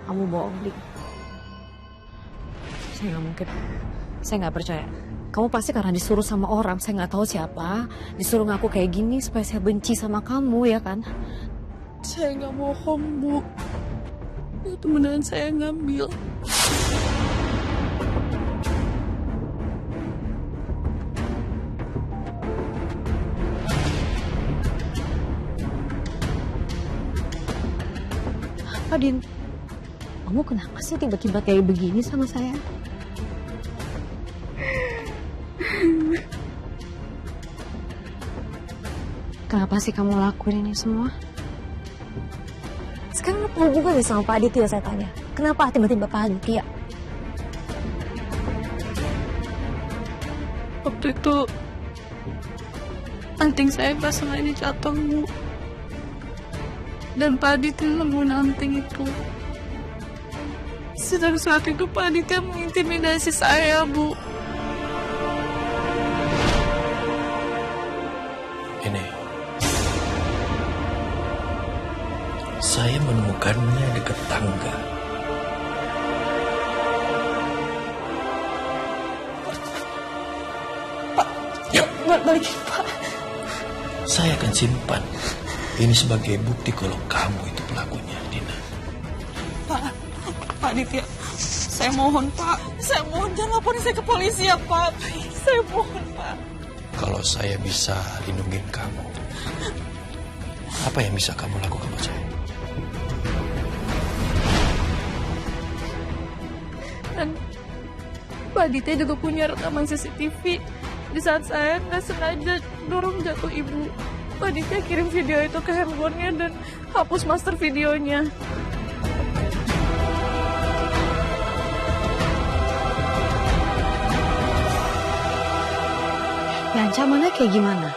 Kamu bohong, Dik. Saya nggak mungkin. Saya nggak percaya. Kamu pasti karena disuruh sama orang, saya nggak tahu siapa, disuruh ngaku kayak gini supaya saya benci sama kamu, ya kan? Saya nggak bohong, Bu. Itu beneran saya ngambil. Apa, Din? Kamu kenapa sih tiba-tiba kayak begini sama saya? Kenapa sih kamu lakuin ini semua? Sekarang apa hubungannya sama Pak Aditya, saya tanya? Kenapa tiba-tiba Pak Aditya? Waktu itu anting saya pas sengaja jatuh, Bu. Dan Pak Aditya nemuin anting itu. Sedang saat itu Pak Aditya mengintimidasi saya, Bu. Ini, saya menemukannya dekat tangga. Pak, Yuk, balikin, Pak. saya akan simpan ini sebagai bukti kalau kamu itu pelakunya, Dina. Pak Aditya, saya mohon, Pak. Saya mohon, jangan laporin saya ke polisi ya, Pak. Saya mohon, Pak. Kalau saya bisa lindungin kamu, apa yang bisa kamu lakukan buat saya? Dan Pak Aditya juga punya rekaman CCTV. Di saat saya nggak sengaja dorong jatuh ibu, Pak Aditya kirim video itu ke handphonenya dan hapus master videonya. Ya ancamannya kayak gimana?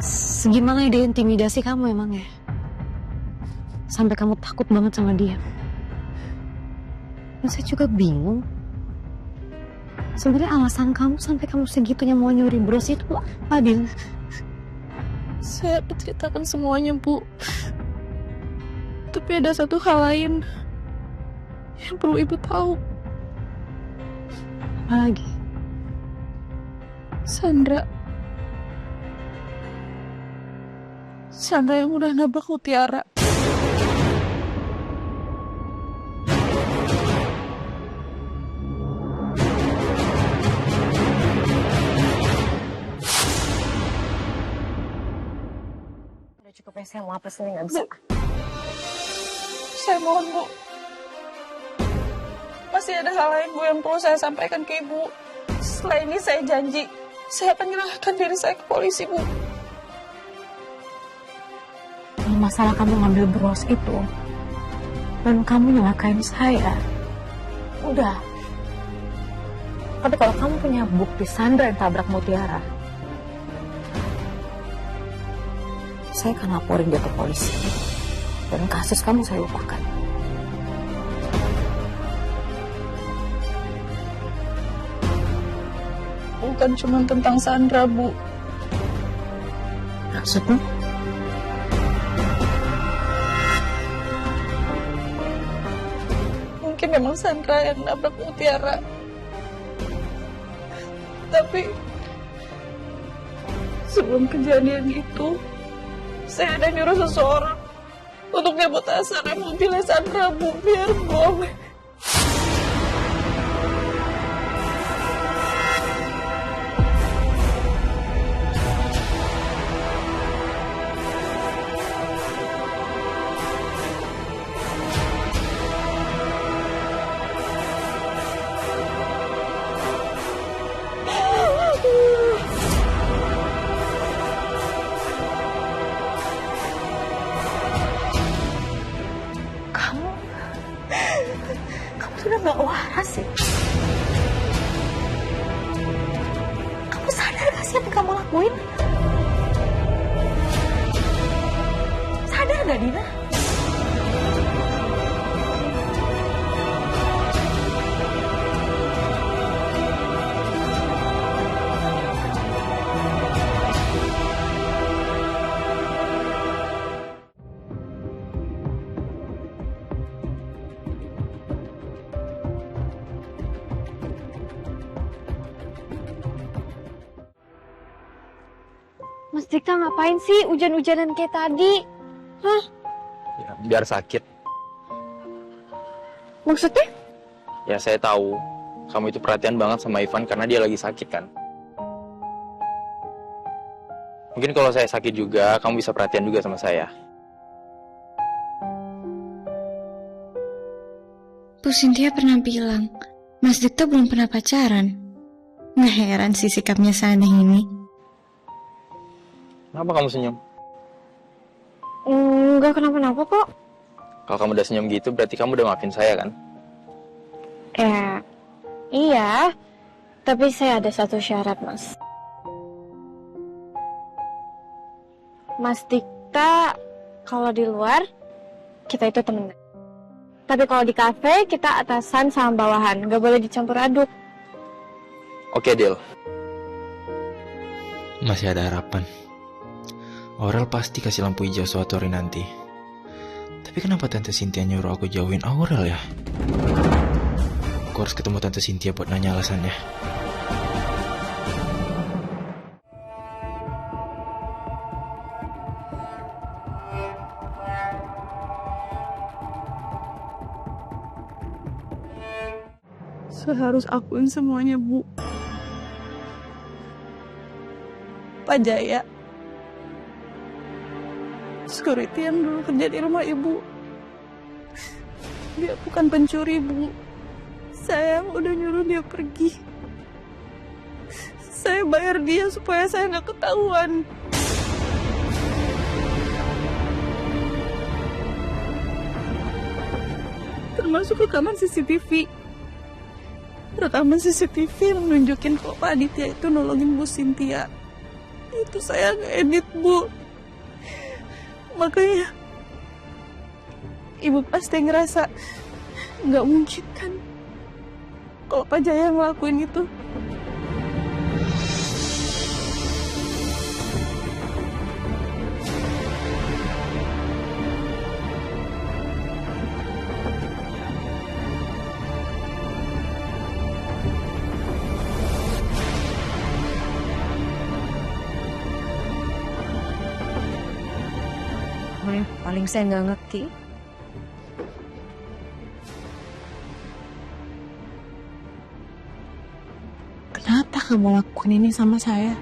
Segimana dia intimidasi kamu emangnya? Sampai kamu takut banget sama dia. Dan saya juga bingung. Sebenarnya alasan kamu sampai kamu segitunya mau nyuri bros itu apa, Din? Saya menceritakan semuanya, Bu. Tapi ada satu hal lain yang perlu ibu tahu. Apa lagi? Sandra yang udah nabrak Mutiara. Udah cukup ya, saya mau apa sih nggak bisa. Saya mohon, Bu. Masih ada hal lain, Bu, yang perlu saya sampaikan ke Ibu. Setelah ini saya janji, saya akan menyerahkan diri saya ke polisi, Bu. Kalau masalah kamu ngambil bros itu, dan kamu nyelakain saya, udah. Tapi kalau kamu punya bukti Sandra yang tabrak Mutiara, saya akan laporin dia ke polisi. Dan kasus kamu saya lupakan. Bukan cuma tentang Sandra, Bu. Maksudnya? Mungkin memang Sandra yang nabrak Mutiara. Tapi sebelum kejadian itu, saya ada nyuruh seseorang untuk nyabotase rem mobilnya Sandra, Bu, biar gong. Kamu sudah gak waras sih. Kamu sadar gak sih apa yang kamu lakuin? Sadar gak, Dina? Mas Dikta ngapain sih hujan-hujanan kayak tadi? Hah? Ya, biar sakit. Maksudnya? Ya saya tahu, kamu itu perhatian banget sama Ivan karena dia lagi sakit kan. Mungkin kalau saya sakit juga, kamu bisa perhatian juga sama saya. Bu Cynthia pernah bilang, Mas Dikta belum pernah pacaran. Nggak heran sih sikapnya seaneh ini. Kenapa kamu senyum? Enggak kenapa-napa kok. Kalau kamu udah senyum gitu, berarti kamu udah maafin saya kan? Iya. Tapi saya ada satu syarat, Mas. Mas Dikta, kalau di luar, kita itu temenan. Tapi kalau di kafe, kita atasan sama bawahan. Nggak boleh dicampur aduk. Oke, deal. Masih ada harapan. Aurel pasti kasih lampu hijau suatu hari nanti. Tapi kenapa Tante Cynthia nyuruh aku jauhin Aurel ya? Aku harus ketemu Tante Cynthia buat nanya alasannya. Saya harus akuin semuanya, Bu. Pak Jaya, security yang dulu kerja di rumah Ibu, dia bukan pencuri, Bu. Saya yang udah nyuruh dia pergi. Saya bayar dia supaya saya nggak ketahuan. Termasuk rekaman CCTV. Rekaman CCTV yang nunjukin kalau Pak Aditya itu nolongin Bu Cynthia. Itu saya ngedit, Bu. Makanya Ibu pasti ngerasa nggak mungkin kan kalau Pak Jaya ngelakuin itu. Paling saya nggak ngerti. Kenapa kamu lakukan ini sama saya?